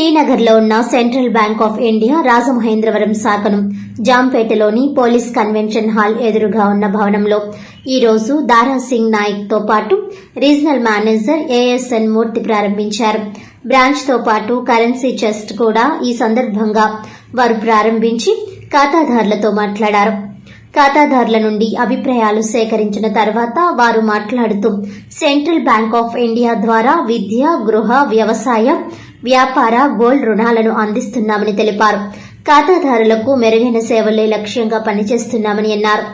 శ్రీనగర్లో ఉన్న central bank of India Rajamahendravaram శాఖను జాంపేటలోని police convention hall ఎదురుగా ఉన్న భవనంలో ఈ రోజు దారా సింగ్ నాయక్ తో పాటు రీజనల్ మేనేజర్ ఏఎస్ఎన్ మూర్తి ప్రారంభించారు. బ్రాంచ్ తో పాటు కరెన్సీ చెస్ట్ కూడా ఈ సందర్భంగా వారు ప్రారంభించి ఖాతాదారులతో మాట్లాడారు. ఖాతాదారుల నుండి అభిప్రాయాలు సేకరించిన తర్వాత వారు మాట్లాడుతూ సెంట్రల్ బ్యాంక్ ఆఫ్ ఇండియా ద్వారా విద్య, గృహ, వ్యవసాయ, వ్యాపార, గోల్డ్ రుణాలను అందిస్తున్నామని తెలిపారు. ఖాతాదారులకు మెరుగైన సేవలే లక్ష్యంగా పనిచేస్తున్నామని అన్నారు.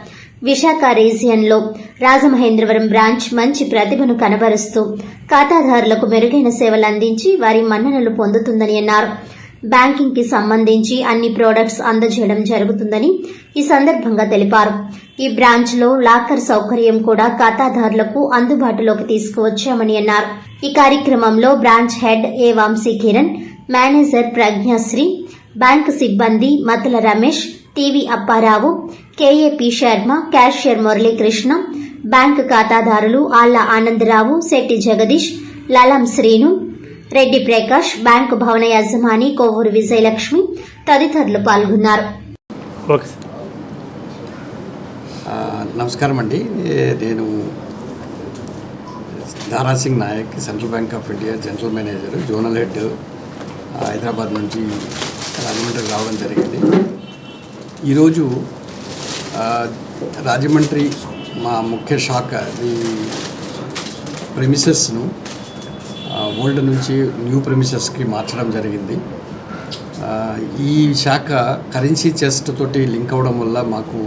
విశాఖ రీజియన్లో రాజమహేంద్రవరం బ్రాంచ్ మంచి ప్రతిభను కనబరుస్తూ ఖాతాదారులకు మెరుగైన సేవలు అందించి వారి మన్ననలు పొందుతుందని అన్నారు. బ్యాంకింగ్ కి సంబంధించి అన్ని ప్రొడక్ట్స్ అందజేయడం జరుగుతుందని ఈ సందర్భంగా తెలిపారు. ఈ బ్రాంచ్ లో లాకర్ సౌకర్యం కూడా ఖాతాదారులకు అందుబాటులోకి తీసుకువచ్చామని అన్నారు. ఈ కార్యక్రమంలో branch head A Vamsi Kiran, manager Prajnasri, bank సిబ్బంది Matala Ramesh, TV Apparao, KAP Sharma, cashier Muralikrishna, bank ఖాతాదారులు ఆళ్ల ఆనందరావు, శెట్టి జగదీష్, లలం శ్రీను, రెడ్డి ప్రకాష్, బ్యాంకు భవన యజమాని కొవ్వూరు విజయలక్ష్మి తదితరులు పాల్గొన్నారు. నమస్కారం అండి. నేను Dara Singh Nayak, central bank of India general manager, zonal head, Hyderabad నుంచి రాజమండ్రి రావడం జరిగింది. ఈరోజు రాజమండ్రి మా ముఖ్య శాఖ ఈ ప్రెమిసెస్ను ఓల్డ్ నుంచి న్యూ ప్రెమిసెస్కి మార్చడం జరిగింది. ఈ శాఖ కరెన్సీ చెస్ట్ తోటి లింక్ అవ్వడం వల్ల మాకు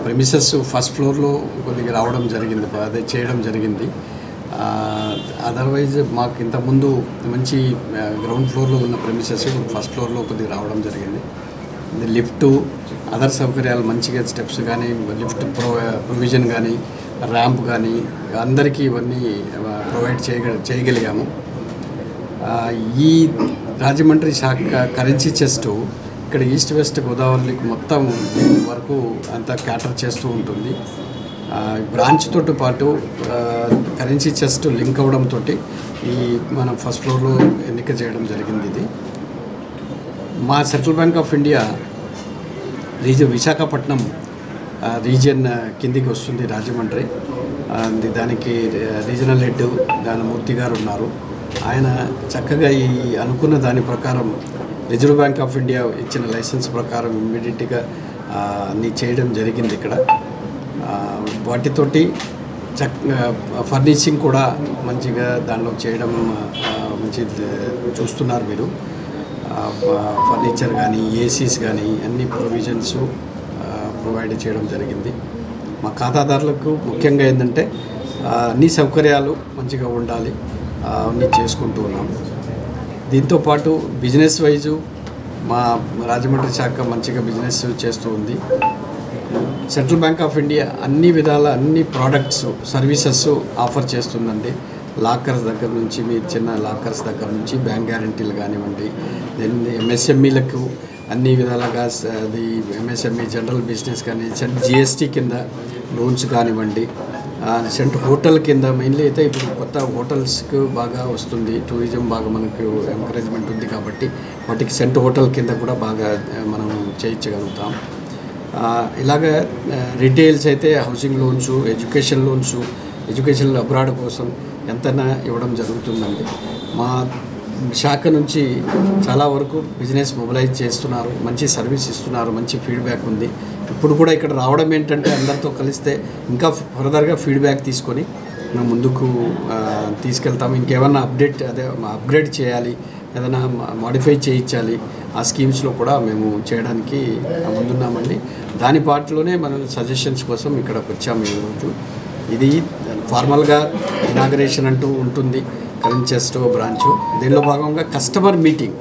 ప్రెమిసెస్ ఫస్ట్ ఫ్లోర్లో కొద్దిగా రావడం జరిగింది, అదే చేయడం జరిగింది. అదర్వైజ్ మాకు ఇంతకుముందు మంచి గ్రౌండ్ ఫ్లోర్లో ఉన్న ప్రెమిసెస్ ఫస్ట్ ఫ్లోర్లో కొద్దిగా రావడం జరిగింది. లిఫ్ట్, అదర్ సౌకర్యాలు మంచిగా, స్టెప్స్ కానీ, లిఫ్ట్ ప్రొవిజన్ కానీ, ర్యాంప్ కానీ అందరికీ ఇవన్నీ ప్రొవైడ్ చేయగలిగాము. ఈ రాజమండ్రి శాఖ కరెన్సీ చెస్ట్ ఇక్కడ ఈస్ట్ వెస్ట్ గోదావరికి మొత్తం వరకు అంతా క్యాటర్ చేస్తూ ఉంటుంది. బ్రాంచ్ తోటి పాటు కరెన్సీ చెస్ట్ లింక్ అవ్వడంతో ఈ మనం ఫస్ట్ ఫ్లోర్లో ఎన్నిక చేయడం జరిగింది. ఇది మా central bank of India Visakhapatnam region కిందికి వస్తుంది రాజమండ్రి. దానికి రీజనల్ హెడ్ దాని మూర్తి గారు ఉన్నారు. ఆయన చక్కగా ఈ అనుకున్న దాని ప్రకారం రిజర్వ్ బ్యాంక్ ఆఫ్ ఇండియా ఇచ్చిన లైసెన్స్ ప్రకారం ఇమ్మీడియట్గా అన్నీ చేయడం జరిగింది. ఇక్కడ వాటితోటి ఫర్నిషింగ్ కూడా మంచిగా దానిలో చేయడం మంచి చూస్తున్నారు మీరు. ఫర్నిచర్ కానీ, ఏసీస్ కానీ అన్ని ప్రొవిజన్స్ ప్రొవైడ్ చేయడం జరిగింది. మా ఖాతాదారులకు ముఖ్యంగా ఏంటంటే అన్ని సౌకర్యాలు మంచిగా ఉండాలి, అన్నీ చేసుకుంటూ ఉన్నాం. దీంతోపాటు బిజినెస్ వైజు మా రాజమండ్రి శాఖ మంచిగా బిజినెస్ చేస్తూ ఉంది. సెంట్రల్ బ్యాంక్ ఆఫ్ ఇండియా అన్ని విధాల అన్ని ప్రోడక్ట్స్, సర్వీసెస్ ఆఫర్ చేస్తుందండి. లాకర్స్ దగ్గర నుంచి, మీ చిన్న లాకర్స్ దగ్గర నుంచి బ్యాంక్ గ్యారంటీలు కానివ్వండి, దెన్ ఎంఎస్ఎంఈలకు అన్ని విధాలుగా అది ఎంఎస్ఎంఈ జనరల్ బిజినెస్ కానీ, జిఎస్టీ కింద లోన్స్ కానివ్వండి, సెంట్ హోటల్ కింద మెయిన్లీ అయితే ఇప్పుడు కొత్త హోటల్స్కి బాగా వస్తుంది, టూరిజం బాగా మనకు ఎంకరేజ్మెంట్ ఉంది కాబట్టి వాటికి సెంట్ హోటల్ కింద కూడా బాగా మనం చేయించగలుగుతాం. ఇలాగ రిటైల్స్ అయితే housing loans, education loans, education abroad కోసం ఎంతైనా ఇవ్వడం జరుగుతుందండి. మా శాఖ నుంచి చాలా వరకు బిజినెస్ మొబిలైజ్ చేస్తున్నారు, మంచి సర్వీస్ ఇస్తున్నారు, మంచి ఫీడ్బ్యాక్ ఉంది. ఇప్పుడు కూడా ఇక్కడ రావడం ఏంటంటే అందరితో కలిస్తే ఇంకా ఫర్దర్గా ఫీడ్బ్యాక్ తీసుకొని మేము ముందుకు తీసుకెళ్తాము. ఇంకేమన్నా అప్గ్రేడ్ చేయాలి, ఏదైనా మాడిఫై చేయించాలి, ఆ స్కీమ్స్లో కూడా మేము చేయడానికి ముందున్నామండి. దాని పార్ట్లోనే మనం సజెషన్స్ కోసం ఇక్కడికి వచ్చాము ఈరోజు. ఇది ఫార్మల్గా ఇనాగరేషన్ అంటూ ఉంటుంది కరెన్సీ చెస్ట్ బ్రాంచ్. దీనిలో భాగంగా కస్టమర్ మీటింగ్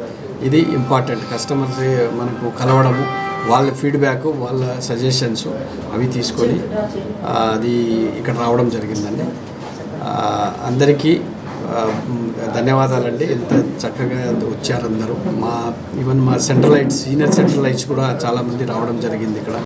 ఇది ఇంపార్టెంట్. కస్టమర్స్ మనకు కలవడము, వాళ్ళ ఫీడ్బ్యాక్, వాళ్ళ సజెషన్స్ అవి తీసుకొని అది ఇక్కడ రావడం జరిగిందండి. అందరికీ ధన్యవాదాలండి. ఎంత చక్కగా వచ్చారు అందరూ. ఈవెన్ మా సెంట్రలైట్స్, సీనియర్ సెంట్రలైట్స్ కూడా చాలామంది రావడం జరిగింది ఇక్కడ.